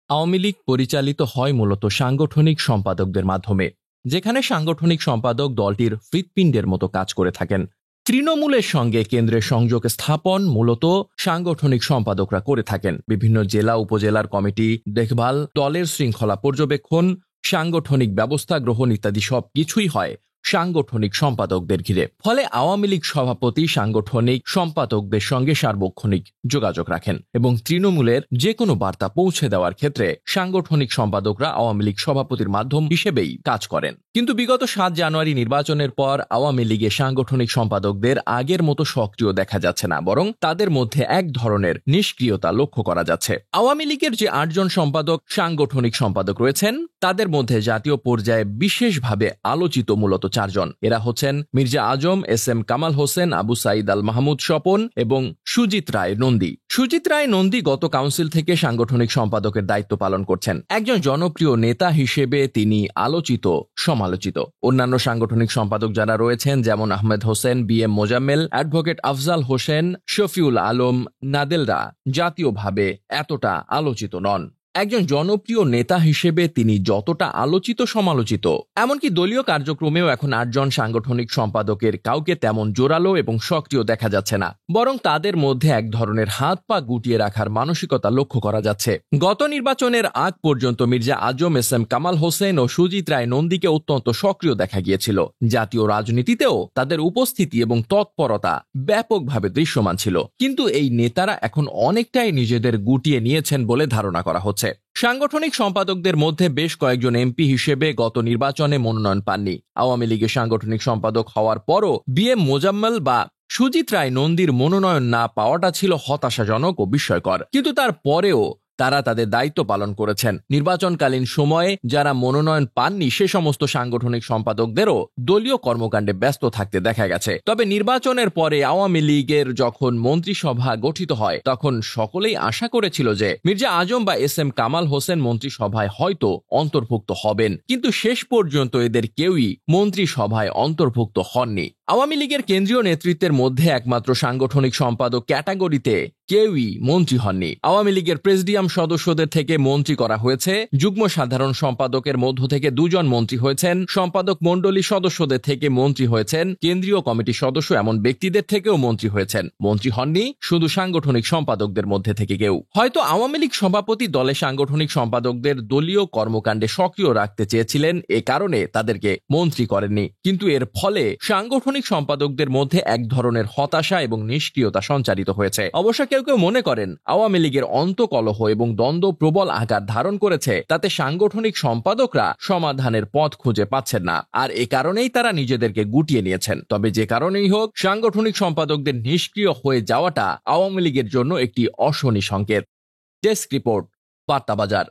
আওয়ামী লীগ পরিচালিত হয় মূলত সাংগঠনিক সম্পাদকদের মাধ্যমে, যেখানে সাংগঠনিক সম্পাদক দলটির হৃৎপিণ্ডের মতো কাজ করে থাকেন। তৃণমূলের সঙ্গে কেন্দ্রের সংযোগ স্থাপন মূলত সাংগঠনিক সম্পাদকরা করে থাকেন। বিভিন্ন জেলা উপজেলার কমিটি দেখভাল, দলের শৃঙ্খলা পর্যবেক্ষণ, সাংগঠনিক ব্যবস্থা গ্রহণ ইত্যাদি সবকিছুই হয় সাংগঠনিক সম্পাদকদের ঘিরে। ফলে আওয়ামী লীগ সভাপতি সাংগঠনিক সম্পাদকদের সঙ্গে সার্বক্ষণিক যোগাযোগ রাখেন এবং তৃণমূলের যে কোনো বার্তা পৌঁছে দেওয়ার ক্ষেত্রে সাংগঠনিক সম্পাদকরা আওয়ামী লীগ সভাপতির মাধ্যম হিসেবেই কাজ করেন। কিন্তু বিগত 7 জানুয়ারি নির্বাচনের পর আওয়ামী লীগের সাংগঠনিক সম্পাদকদের আগের মতো সক্রিয় দেখা যাচ্ছে না, বরং তাদের মধ্যে এক ধরনের নিষ্ক্রিয়তা লক্ষ্য করা যাচ্ছে। আওয়ামী লীগের যে 8 জন সাংগঠনিক সম্পাদক রয়েছেন, তাদের মধ্যে জাতীয় পর্যায়ে বিশেষভাবে আলোচিত মূলত 4 জন। এরা হচ্ছেন মির্জা আজম, SM কামাল হোসেন, আবু সাঈদ আল মাহমুদ স্বপন এবং সুজিত রায় নন্দী। সুজিত রায় নন্দী গত কাউন্সিল থেকে সাংগঠনিক সম্পাদকের দায়িত্ব পালন করছেন। একজন জনপ্রিয় নেতা হিসেবে তিনি আলোচিত, সমালোচিত। অন্যান্য সাংগঠনিক সম্পাদক যারা রয়েছেন, যেমন আহমেদ হোসেন, BM মোজাম্মেল, অ্যাডভোকেট আফজাল হোসেন, শফিউল আলম, নাদেলরা জাতীয়ভাবে এতটা আলোচিত নন। একজন জনপ্রিয় নেতা হিসেবে তিনি যতটা আলোচিত, সমালোচিত, এমনকি দলীয় কার্যক্রমেও এখন 8 জন সাংগঠনিক সম্পাদকের কাউকে তেমন জোরালো এবং সক্রিয় দেখা যাচ্ছে না, বরং তাদের মধ্যে এক ধরনের হাত পা গুটিয়ে রাখার মানসিকতা লক্ষ্য করা যাচ্ছে। গত নির্বাচনের আগ পর্যন্ত মির্জা আজম, SM কামাল হোসেন ও সুজিত রায় নন্দীকে অত্যন্ত সক্রিয় দেখা গিয়েছিল। জাতীয় রাজনীতিতেও তাদের উপস্থিতি এবং তৎপরতা ব্যাপকভাবে দৃশ্যমান ছিল। কিন্তু এই নেতারা এখন অনেকটাই নিজেদের গুটিয়ে নিয়েছেন বলে ধারণা করা হচ্ছে। সাংগঠনিক সম্পাদকদের মধ্যে বেশ কয়েকজন MP হিসেবে গত নির্বাচনে মনোনয়ন পাননি। আওয়ামী লীগের সাংগঠনিক সম্পাদক হওয়ার পরও BM মোজাম্মেল বা সুজিত রায় নন্দীর মনোনয়ন না পাওয়াটা ছিল হতাশাজনক ও বিস্ময়কর। কিন্তু তারপরেও তারা তাদের দায়িত্ব পালন করেছেন। নির্বাচনকালীন সময়ে যারা মনোনয়ন পাননি সে সমস্ত সাংগঠনিক সম্পাদকদেরও দলীয় কর্মকাণ্ডে ব্যস্ত থাকতে দেখা গেছে। তবে নির্বাচনের পরে আওয়ামী লীগের যখন মন্ত্রিসভা গঠিত হয়, তখন সকলেই আশা করেছিল যে মির্জা আজম বা SM কামাল হোসেন মন্ত্রিসভায় হয়তো অন্তর্ভুক্ত হবেন, কিন্তু শেষ পর্যন্ত এদের কেউই মন্ত্রিসভায় অন্তর্ভুক্ত হননি। আওয়ামী লীগের কেন্দ্রীয় নেতৃত্বের মধ্যে একমাত্র সাংগঠনিক সম্পাদক ক্যাটাগরিতে কেউই মন্ত্রী হননি। আওয়ামী লীগের প্রেসিডিয়াম সদস্যদের থেকে মন্ত্রী করা হয়েছে, যুগ্ম সাধারণ সম্পাদকের মধ্য থেকে 2 জন মন্ত্রী হয়েছেন, সম্পাদক মণ্ডলী সদস্যদের থেকে মন্ত্রী হয়েছেন, কেন্দ্রীয় কমিটির সদস্য এমন ব্যক্তিদের থেকেও মন্ত্রী হয়েছেন। মন্ত্রী হননি শুধু সাংগঠনিক সম্পাদকদের মধ্যে থেকে কেউ। হয়তো আওয়ামী লীগ সভাপতি দলের সাংগঠনিক সম্পাদকদের দলীয় কর্মকাণ্ডে সক্রিয় রাখতে চেয়েছিলেন, এ কারণে তাদেরকে মন্ত্রী করেননি। কিন্তু এর ফলে সাংগঠনিক সম্পাদকদের মধ্যে এক ধরনের হতাশা এবং নিষ্ক্রিয়তা সঞ্চারিত হয়েছে। অবশ্য কেউ কেউ মনে করেন আওয়ামী লীগের অন্তকলহ এবং দ্বন্দ্ব প্রবল আকার ধারণ করেছে, তাতে সাংগঠনিক সম্পাদকরা সমাধানের পথ খুঁজে পাচ্ছেন না, আর এ কারণেই তারা নিজেদেরকে গুটিয়ে নিয়েছেন। তবে যে কারণেই হোক, সাংগঠনিক সম্পাদকদের নিষ্ক্রিয় হয়ে যাওয়াটা আওয়ামী লীগের জন্য একটি অশনি সংকেত। Desk report, বার্তাবাজার।